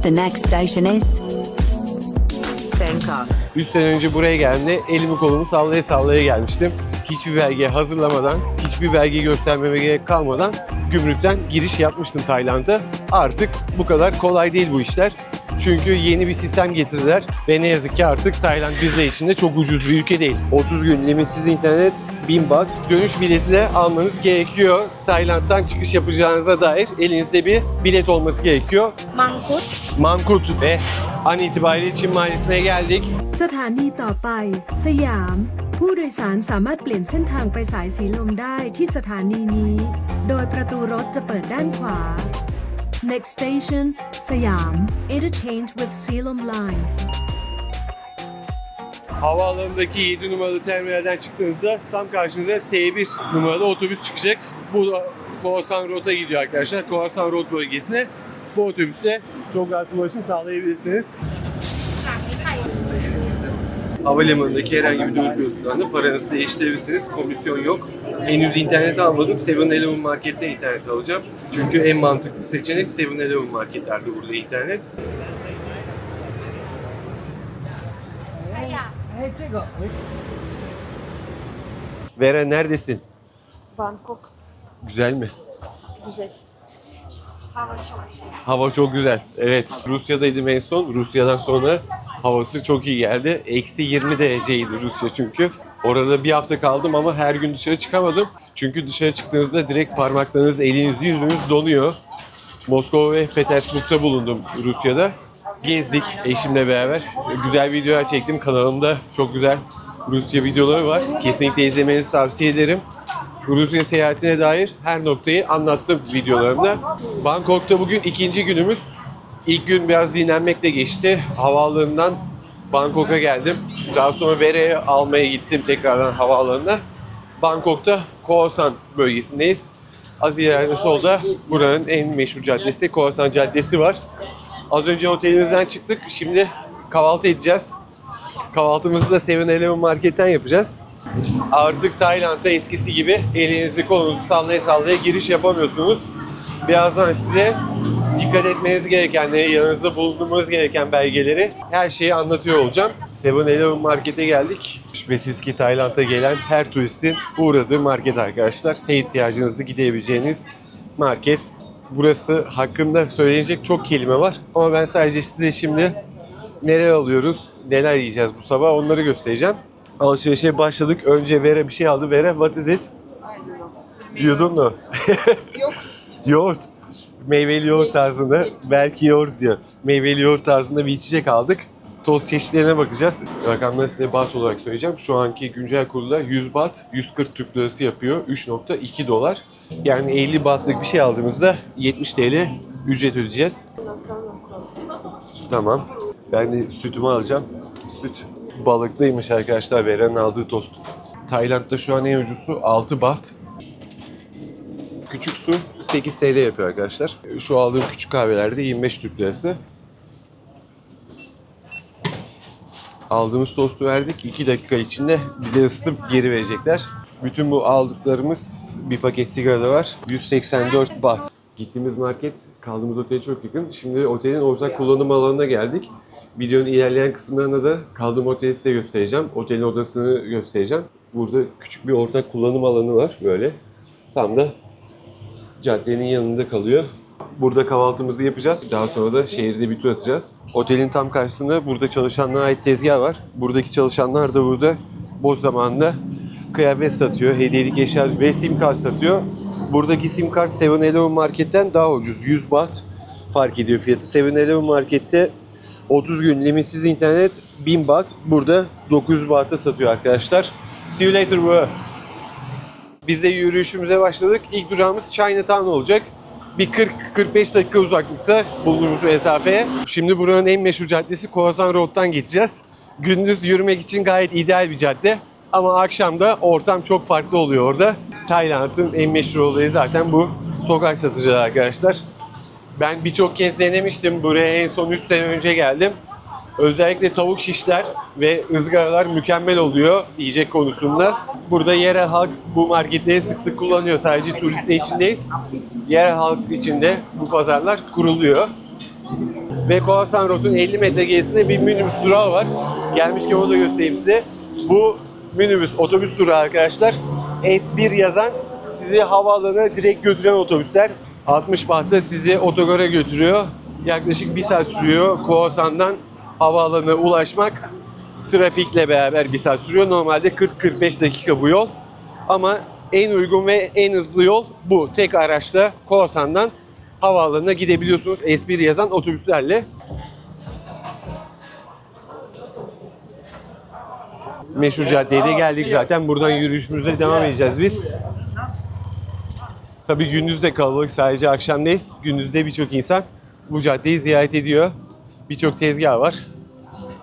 The next station is Bangkok. 3 sene önce buraya geldiğimde elimi kolumu sallaya sallaya gelmiştim. Hiçbir belge hazırlamadan, hiçbir belge göstermeme gerek kalmadan gümrükten giriş yapmıştım Tayland'a. Artık bu kadar kolay değil bu işler. Çünkü yeni bir sistem getirdiler ve ne yazık ki artık Tayland vize içinde çok ucuz bir ülke değil. 30 gün limitsiz internet, 1000 baht. Dönüş bileti de almanız gerekiyor. Tayland'dan çıkış yapacağınıza dair elinizde bir bilet olması gerekiyor. Mangkut ve an itibariyle Çin Mahallesi'ne geldik. สถานีต่อไปสยาม ผู้โดยสารสามารถเปลี่ยนเส้นทางไปสายสีลมได้ที่สถานีนี้ โดยประตูรถจะเปิดด้านขวา Next station สยาม Interchange with Silom Line. Havaalanındaki 7 numaralı terminalden çıktığınızda tam karşınıza S1 numaralı otobüs çıkacak. Bu da Khao San Road'a gidiyor arkadaşlar. Khao San Road bölgesine. Bu otobüsle çok rahat ulaşım sağlayabilirsiniz. Havalimanındaki herhangi bir döviz bürosundan da paranızı değiştirebilirsiniz. Komisyon yok. Henüz internet almadım. 7-Eleven marketten internet alacağım. Çünkü en mantıklı seçenek 7-Eleven marketlerde burada internet. Vera neredesin? Bangkok. Güzel mi? Güzel. Hava çok güzel. Evet. Rusya'daydım en son. Rusya'dan sonra havası çok iyi geldi. Eksi 20 dereceydi Rusya çünkü. Orada bir hafta kaldım ama her gün dışarı çıkamadım. Çünkü dışarı çıktığınızda direkt parmaklarınız, eliniz, yüzünüz donuyor. Moskova ve Petersburg'da bulundum Rusya'da. Gezdik eşimle beraber. Güzel videolar çektim. Kanalımda çok güzel Rusya videoları var. Kesinlikle izlemenizi tavsiye ederim. Rusya seyahatine dair her noktayı anlattım videolarımda. Bangkok'ta bugün ikinci günümüz. İlk gün biraz dinlenmekle geçti. Havaalanından Bangkok'a geldim. Daha sonra Vera'yı almaya gittim tekrardan havaalanına. Bangkok'ta Khao San bölgesindeyiz. Az ileride solda buranın en meşhur caddesi Khao San Caddesi var. Az önce otelimizden çıktık. Şimdi kahvaltı edeceğiz. Kahvaltımızı da 7-Eleven marketten yapacağız. Artık Tayland'da eskisi gibi elinizi kolunuzu sallaya sallaya giriş yapamıyorsunuz. Birazdan size dikkat etmeniz gerekenleri, yanınızda bulundurmanız gereken belgeleri, her şeyi anlatıyor olacağım. 7-Eleven markete geldik. Şüphesiz ki Tayland'a gelen her turistin uğradığı market arkadaşlar. Her ihtiyacınızı giderebileceğiniz market. Burası hakkında söylenecek çok kelime var. Ama ben sadece size şimdi neler alıyoruz, neler yiyeceğiz bu sabah onları göstereceğim. Alışverişe başladık. Önce Vera bir şey aldı. Vera, what is it? You don't know. Yoğurt. Yoğurt. Meyveli yoğurt tarzında. Belki yoğurt diyor. Meyveli yoğurt tarzında bir içecek aldık. Tost çeşitlerine bakacağız. Rakamları size baht olarak söyleyeceğim. Şu anki güncel kurda 100 baht, 140 Türk lirası yapıyor. 3.2 dolar. Yani 50 bahtlık bir şey aldığımızda 70 TL ücret ödeyeceğiz. Tamam. Ben de sütümü alacağım. Süt. Balıklıymış arkadaşlar Vera'nın aldığı tost. Tayland'da şu an en ucuzu 6 baht. Küçük su 8 TL yapıyor arkadaşlar. Şu aldığım küçük kahvelerde 25 Türk lirası. Aldığımız tostu verdik. 2 dakika içinde bize ısıtıp geri verecekler. Bütün bu aldıklarımız bir paket sigara da var. 184 baht. Gittiğimiz market kaldığımız otele çok yakın. Şimdi otelin ortak kullanım alanına geldik. Videonun ilerleyen kısımlarında da kaldığım oteli size göstereceğim. Otelin odasını göstereceğim. Burada küçük bir ortak kullanım alanı var böyle. Tam da caddenin yanında kalıyor. Burada kahvaltımızı yapacağız. Daha sonra da şehirde bir tur atacağız. Otelin tam karşısında burada çalışanlara ait tezgah var. Buradaki çalışanlar da burada boş zamanında kıyafet satıyor, hediyelik eşya ve sim kart satıyor. Buradaki sim kart 7-Eleven marketten daha ucuz. 100 baht fark ediyor fiyatı. 7-Eleven markette 30 gün limitsiz internet 1000 baht. Burada 900 baht'a satıyor arkadaşlar. See you later bro. Biz de yürüyüşümüze başladık. İlk durağımız Chinatown olacak. Bir 40-45 dakika uzaklıkta bulunduğumuz mesafeye. Şimdi buranın en meşhur caddesi Khao San Road'dan geçeceğiz. Gündüz yürümek için gayet ideal bir cadde. Ama akşamda ortam çok farklı oluyor orada. Tayland'ın en meşhur olayı zaten bu sokak satıcıları arkadaşlar. Ben birçok kez denemiştim. Buraya en son 3 sene önce geldim. Özellikle tavuk şişler ve ızgaralar mükemmel oluyor yiyecek konusunda. Burada yerel halk bu marketleri sık sık kullanıyor. Sadece turistler için değil, yerel halk için de bu pazarlar kuruluyor. Ve Khorasan Road'un 50 metre gerisinde bir minibüs durağı var. Gelmişken onu da göstereyim size. Bu minibüs otobüs durağı arkadaşlar. S1 yazan sizi havaalanına direkt götüren otobüsler. 60 bahtta sizi otogara götürüyor. Yaklaşık 1 saat sürüyor Khorasan'dan havaalanına ulaşmak. Trafikle beraber 1 saat sürüyor. Normalde 40-45 dakika bu yol. Ama en uygun ve en hızlı yol bu. Tek araçla Khorasan'dan havaalanına gidebiliyorsunuz S1 yazan otobüslerle. Meşhur caddeye de geldik zaten. Buradan yürüyüşümüze devam edeceğiz biz. Tabii gündüz de kalabalık, sadece akşam değil. Gündüzde birçok insan bu caddeyi ziyaret ediyor. Birçok tezgah var.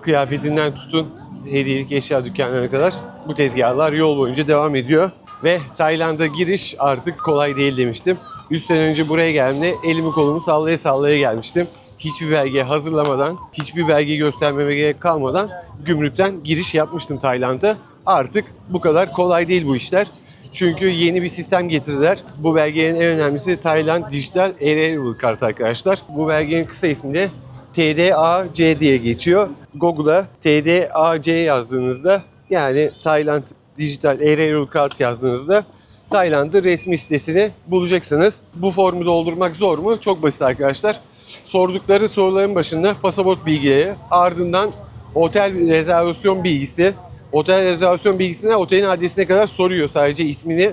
Kıyafetinden tutun hediyelik eşya dükkanlarına kadar bu tezgahlar yol boyunca devam ediyor. Ve Tayland'a giriş artık kolay değil demiştim. 3 sene önce buraya geldiğimde elimi kolumu sallaya sallaya gelmiştim. Hiçbir belge hazırlamadan, hiçbir belge göstermeme gerek kalmadan gümrükten giriş yapmıştım Tayland'a. Artık bu kadar kolay değil bu işler. Çünkü yeni bir sistem getirdiler. Bu belgenin en önemlisi Tayland Digital Arrival Card arkadaşlar. Bu belgenin kısa ismi de TDAC diye geçiyor. Google'a TDAC yazdığınızda, yani Tayland Digital Arrival Card yazdığınızda Tayland'ın resmi sitesini bulacaksınız. Bu formu doldurmak zor mu? Çok basit arkadaşlar. Sordukları soruların başında pasaport bilgileri, ardından otel rezervasyon bilgisi. Otel rezervasyon bilgisine otelin adresine kadar soruyor. Sadece ismini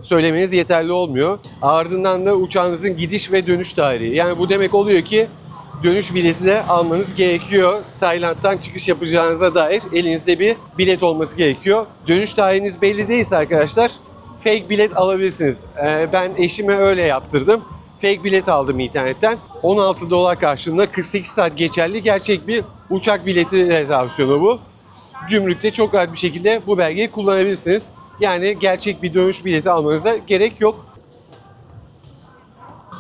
söylemeniz yeterli olmuyor. Ardından da uçağınızın gidiş ve dönüş tarihi. Yani bu demek oluyor ki dönüş bileti de almanız gerekiyor. Tayland'dan çıkış yapacağınıza dair elinizde bir bilet olması gerekiyor. Dönüş tarihiniz belli değilse arkadaşlar fake bilet alabilirsiniz. Ben eşime öyle yaptırdım. Fake bilet aldım internetten. 16 dolar karşılığında 48 saat geçerli gerçek bir uçak bileti rezervasyonu bu. Gümrükte çok rahat bir şekilde bu belgeyi kullanabilirsiniz. Yani gerçek bir dönüş bileti almanıza gerek yok.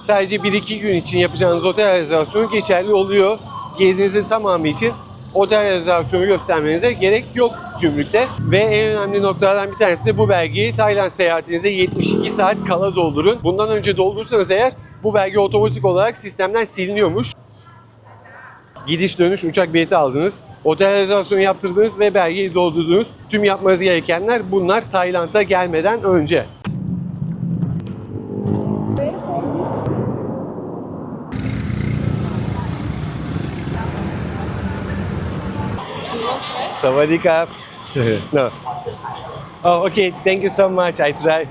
Sadece 1-2 gün için yapacağınız otel rezervasyonu geçerli oluyor. Gezinizin tamamı için otel rezervasyonu göstermenize gerek yok gümrükte. Ve en önemli noktalardan bir tanesi de bu belgeyi Tayland seyahatinize 72 saat kala doldurun. Bundan önce doldurursanız eğer bu belge otomatik olarak sistemden siliniyormuş. Gidiş dönüş uçak bileti aldınız, otel rezervasyonu yaptırdınız ve belgeyi doldurdunuz. Tüm yapmanız gerekenler bunlar Tayland'a gelmeden önce. Sawadee-krap. No. Oh, okay. Thank you so much. I try.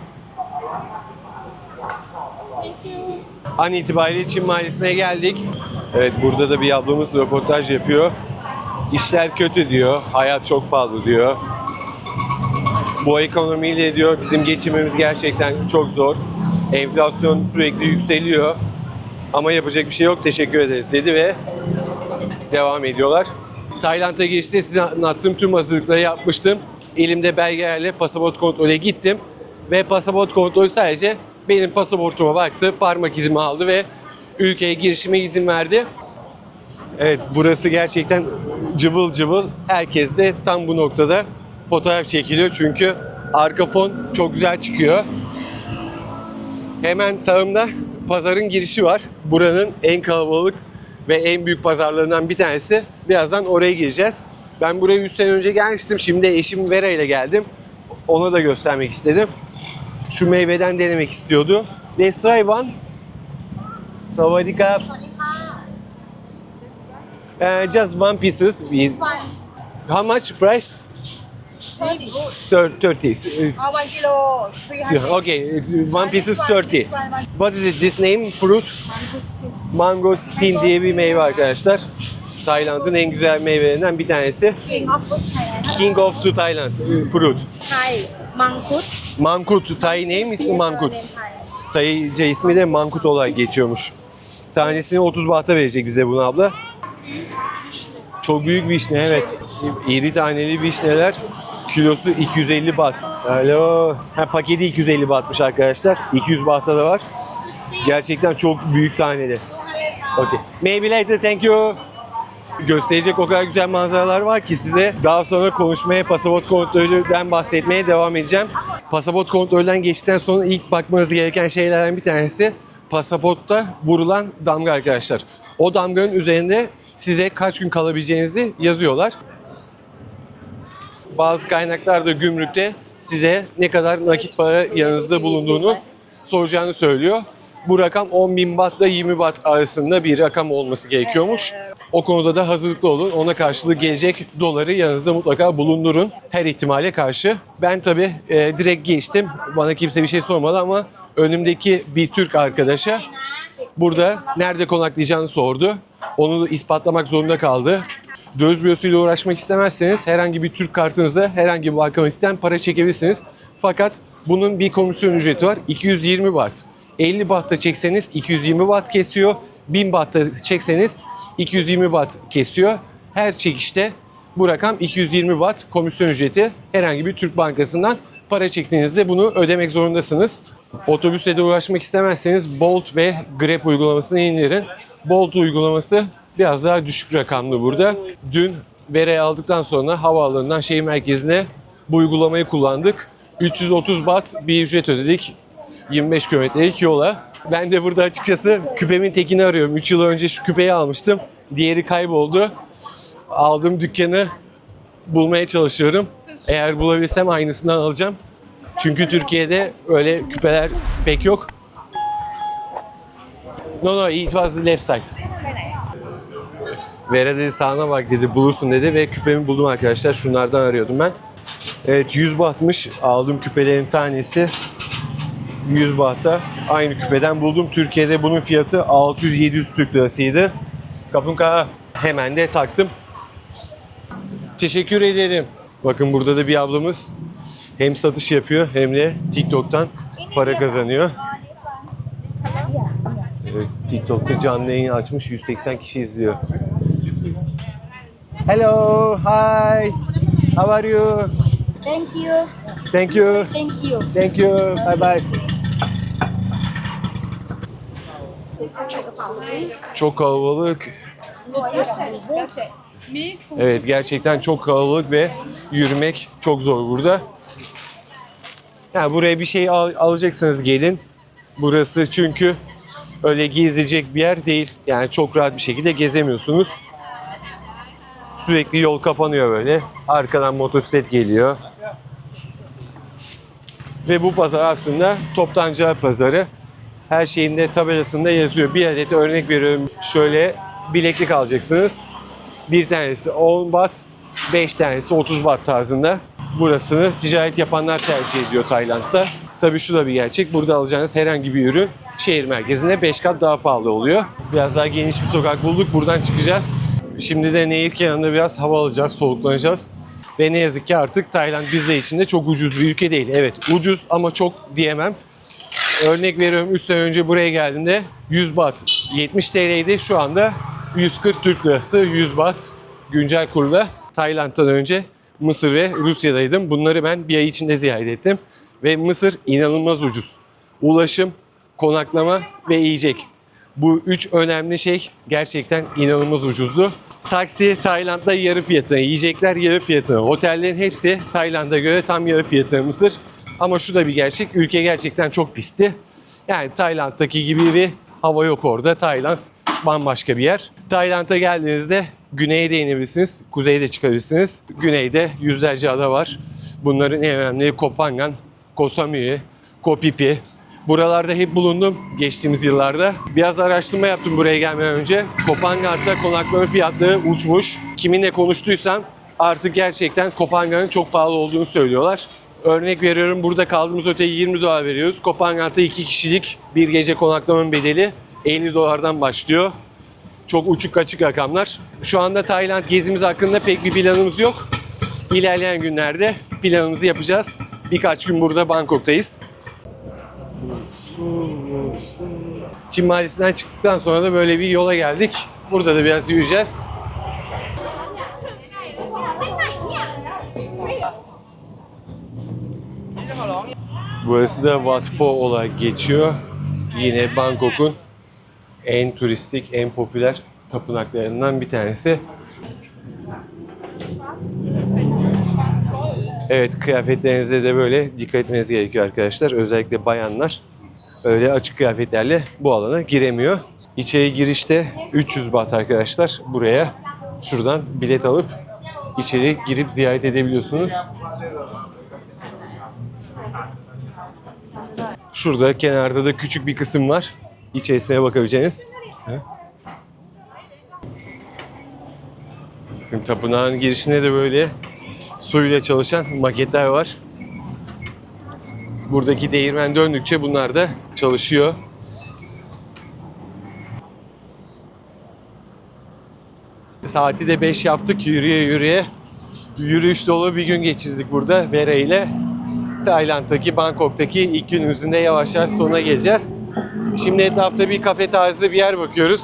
An itibariyle Çin Mahallesi'ne geldik. Evet, burada da bir ablamız röportaj yapıyor. İşler kötü diyor, hayat çok pahalı diyor. Bu ekonomiyle diyor bizim geçimimiz gerçekten çok zor. Enflasyon sürekli yükseliyor. Ama yapacak bir şey yok, teşekkür ederiz dedi ve devam ediyorlar. Tayland'a girişte size anlattığım tüm hazırlıkları yapmıştım. Elimde belgelerle pasaport kontrole gittim. Ve pasaport kontrolü sadece benim pasaportuma baktı, parmak izimi aldı ve ülkeye girişime izin verdi. Evet, burası gerçekten cıvıl cıvıl. Herkes de tam bu noktada fotoğraf çekiliyor çünkü arka fon çok güzel çıkıyor. Hemen sağımda pazarın girişi var. Buranın en kalabalık ve en büyük pazarlarından bir tanesi. Birazdan oraya gireceğiz. Ben buraya 3 sene önce gelmiştim. Şimdi eşim Vera ile geldim. Ona da göstermek istedim. Şu meyveden denemek istiyordu. Let's try one. Sawadee-krap. Just one pieces. How much price? 30. 1 kilo 300. Okay, one piece is 30. What is it? This name? Fruit? Mangosteen diye bir meyve arkadaşlar. Tayland'ın en güzel meyvelerinden bir tanesi. King of fruit Thailand. King of the Thailand fruit. Thai. Mangkut. Mangkut. Thai name is Mangkut. Thaice ismi de Mangkut olarak geçiyormuş. Tanesini 30 bahta verecek bize bunu abla. Çok büyük vişne, evet. İri taneli vişneler. Kilosu 250 baht. Alo. Paketi 250 bahtmış arkadaşlar. 200 bahta da var. Gerçekten çok büyük taneli. Okay. Maybe later, thank you. Gösterecek o kadar güzel manzaralar var ki size daha sonra konuşmaya, pasaport kontrolünden bahsetmeye devam edeceğim. Pasaport kontrolünden geçtikten sonra ilk bakmanız gereken şeylerden bir tanesi pasaportta vurulan damga arkadaşlar. O damganın üzerinde size kaç gün kalabileceğinizi yazıyorlar. Bazı kaynaklarda gümrükte size ne kadar nakit para yanınızda bulunduğunu soracağını söylüyor. Bu rakam 10.000 baht ile 20 baht arasında bir rakam olması gerekiyormuş. O konuda da hazırlıklı olun. Ona karşılık gelecek doları yanınızda mutlaka bulundurun. Her ihtimale karşı. Ben tabii direkt geçtim. Bana kimse bir şey sormadı ama önümdeki bir Türk arkadaşa burada nerede konaklayacağını sordu. Onu ispatlamak zorunda kaldı. Döviz bürosuyla uğraşmak istemezseniz herhangi bir Türk kartınızda herhangi bir bankamatikten para çekebilirsiniz. Fakat bunun bir komisyon ücreti var. 220 baht. 50 bahta çekseniz 220 baht kesiyor. 1000 bahta çekseniz 220 baht kesiyor. Her çekişte bu rakam 220 baht komisyon ücreti. Herhangi bir Türk bankasından para çektiğinizde bunu ödemek zorundasınız. Otobüsle de uğraşmak istemezseniz Bolt ve Grab uygulamasını indirin. Bolt uygulaması biraz daha düşük rakamlı burada. Dün Vere'yi aldıktan sonra havaalanından şehir merkezine bu uygulamayı kullandık. 330 baht bir ücret ödedik. 25 kilometrelik yola. Ben de burada açıkçası küpemin tekini arıyorum. 3 yıl önce şu küpeyi almıştım. Diğeri kayboldu. Aldığım dükkanı bulmaya çalışıyorum. Eğer bulabilirsem aynısından alacağım. Çünkü Türkiye'de öyle küpeler pek yok. No, it was the left side. Vera dedi sağına bak dedi, bulursun dedi ve küpemi buldum arkadaşlar. Şunlardan arıyordum ben. Evet, 100 bahtmış. Aldığım küpelerin tanesi 100 bahta. Aynı küpeden buldum. Türkiye'de bunun fiyatı 600-700 Türk lirasıydı. Kapunka hemen de taktım. Teşekkür ederim. Bakın burada da bir ablamız hem satış yapıyor hem de TikTok'tan para kazanıyor. Evet, TikTok'ta canlı yayın açmış, 180 kişi izliyor. Hello, hi. How are you? Thank you. Thank you. Thank you. Thank you. Bye bye. Çok kalabalık. Evet, gerçekten çok kalabalık ve yürümek çok zor burada. Yani buraya bir şey alacaksınız gelin. Burası çünkü öyle gezilecek bir yer değil. Yani çok rahat bir şekilde gezemiyorsunuz. Sürekli yol kapanıyor böyle. Arkadan motosiklet geliyor. Ve bu pazar aslında toptancılar pazarı. Her şeyin de tabelasında yazıyor. Bir adet örnek veriyorum. Şöyle bileklik alacaksınız. Bir tanesi 10 baht, 5 tanesi 30 baht tarzında. Burasını ticaret yapanlar tercih ediyor Tayland'da. Tabii şu da bir gerçek. Burada alacağınız herhangi bir ürün şehir merkezinde 5 kat daha pahalı oluyor. Biraz daha geniş bir sokak bulduk. Buradan çıkacağız. Şimdi de nehir kenarında biraz hava alacağız, soluklanacağız. Ve ne yazık ki artık Tayland bizler için de çok ucuz bir ülke değil. Evet, ucuz ama çok diyemem. Örnek veriyorum, 3 sene önce buraya geldiğimde 100 baht 70 TL'ydi. Şu anda 140 Türk lirası 100 baht güncel kurla. Tayland'dan önce Mısır ve Rusya'daydım. Bunları ben bir ay içinde ziyaret ettim. Ve Mısır inanılmaz ucuz. Ulaşım, konaklama ve yiyecek. Bu 3 önemli şey gerçekten inanılmaz ucuzdu. Taksi Tayland'da yarı fiyatına, yiyecekler yarı fiyatına. Otellerin hepsi Tayland'a göre tam yarı fiyatına Mısır. Ama şu da bir gerçek, ülke gerçekten çok pisti. Yani Tayland'daki gibi bir hava yok orada. Tayland bambaşka bir yer. Tayland'a geldiğinizde güneye de inebilirsiniz, kuzeye de çıkabilirsiniz. Güneyde yüzlerce ada var. Bunların en önemli Koh Phangan, Koh Samui, Koh Phi Phi. Buralarda hep bulundum geçtiğimiz yıllarda. Biraz araştırma yaptım buraya gelmeden önce. Koh Phangan'da konaklama fiyatları uçmuş. Kiminle konuştuysam artık gerçekten Koh Phangan'ın çok pahalı olduğunu söylüyorlar. Örnek veriyorum, burada kaldığımız otele 20 dolar veriyoruz. Koh Phangan'da 2 kişilik bir gece konaklamanın bedeli 50 dolardan başlıyor. Çok uçuk kaçık rakamlar. Şu anda Tayland gezimiz hakkında pek bir planımız yok. İlerleyen günlerde planımızı yapacağız. Birkaç gün burada Bangkok'tayız. Çin Mahallesi'nden çıktıktan sonra da böyle bir yola geldik. Burada da biraz yürüyeceğiz. Burası da Wat Po olarak geçiyor. Yine Bangkok'un en turistik, en popüler tapınaklarından bir tanesi. Evet, kıyafetlerinize de böyle dikkat etmeniz gerekiyor arkadaşlar. Özellikle bayanlar öyle açık kıyafetlerle bu alana giremiyor. İçeri girişte 300 baht arkadaşlar. Buraya şuradan bilet alıp içeri girip ziyaret edebiliyorsunuz. Şurada kenarda da küçük bir kısım var. İçerisine bakabileceğiniz. Tapınağın girişinde de böyle suyla çalışan maketler var. Buradaki değirmen döndükçe bunlar da çalışıyor. Saati de 5 yaptık yürüye yürüye. Yürüyüş dolu bir gün geçirdik burada Vera ile. Tayland'daki, Bangkok'taki ilk günümüzün de yavaş yavaş sonuna geleceğiz. Şimdi etrafta bir kafe tarzı bir yer bakıyoruz.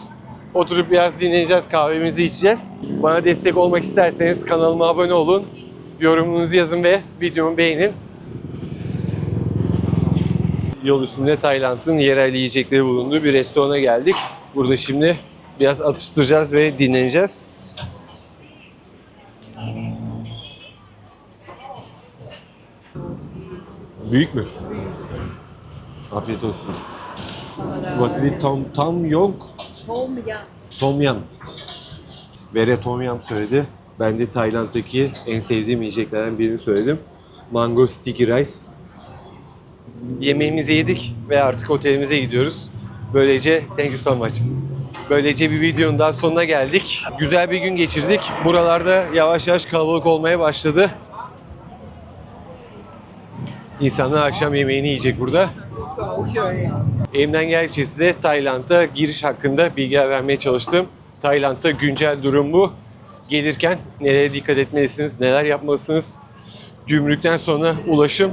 Oturup biraz dinleneceğiz, kahvemizi içeceğiz. Bana destek olmak isterseniz kanalıma abone olun. Yorumunuzu yazın ve videomu beğenin. Yol üstünde Tayland'ın yerel yiyecekleri bulunduğu bir restorana geldik. Burada şimdi biraz atıştıracağız ve dinleneceğiz. Büyük mü? Afiyet olsun. What is it? Tom yum? Tom yum. Vera tom yum söyledi. Ben de Tayland'daki en sevdiğim yiyeceklerden birini söyledim. Mango sticky rice. Yemeğimizi yedik ve artık otelimize gidiyoruz. Böylece thank you so much. Böylece bir videonun daha sonuna geldik. Güzel bir gün geçirdik. Buralarda yavaş yavaş kalabalık olmaya başladı. İnsanlar akşam yemeğini yiyecek burada. Elimden geldiğince size Tayland'a giriş hakkında bilgiler vermeye çalıştım. Tayland'da güncel durum bu. Gelirken nereye dikkat etmelisiniz, neler yapmalısınız? Gümrükten sonra ulaşım,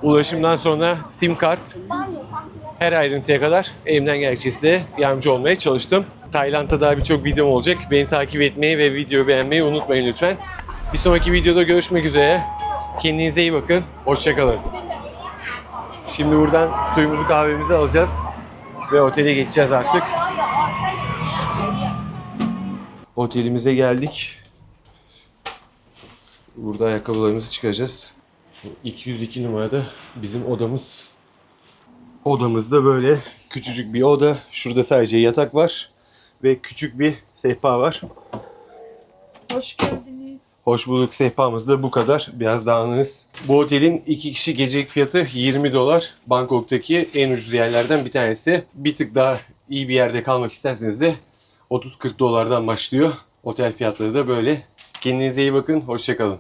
ulaşımdan sonra sim kart. Her ayrıntıya kadar elimden geldiğince size yardımcı olmaya çalıştım. Tayland'da daha birçok videom olacak. Beni takip etmeyi ve videoyu beğenmeyi unutmayın lütfen. Bir sonraki videoda görüşmek üzere. Kendinize iyi bakın. Hoşça kalın. Şimdi buradan suyumuzu kahvemizi alacağız ve otele geçeceğiz artık. Otelimize geldik. Burada ayakkabılarımızı çıkaracağız. 202 numarada bizim odamız. Odamızda böyle küçücük bir oda. Şurada sadece yatak var ve küçük bir sehpa var. Hoş geldiniz. Hoş bulduk, sehpamız da bu kadar. Biraz dağınığız. Bu otelin 2 kişi gecelik fiyatı $20. Bangkok'taki en ucuz yerlerden bir tanesi. Bir tık daha iyi bir yerde kalmak isterseniz de $30-40'dan başlıyor. Otel fiyatları da böyle. Kendinize iyi bakın. Hoşça kalın.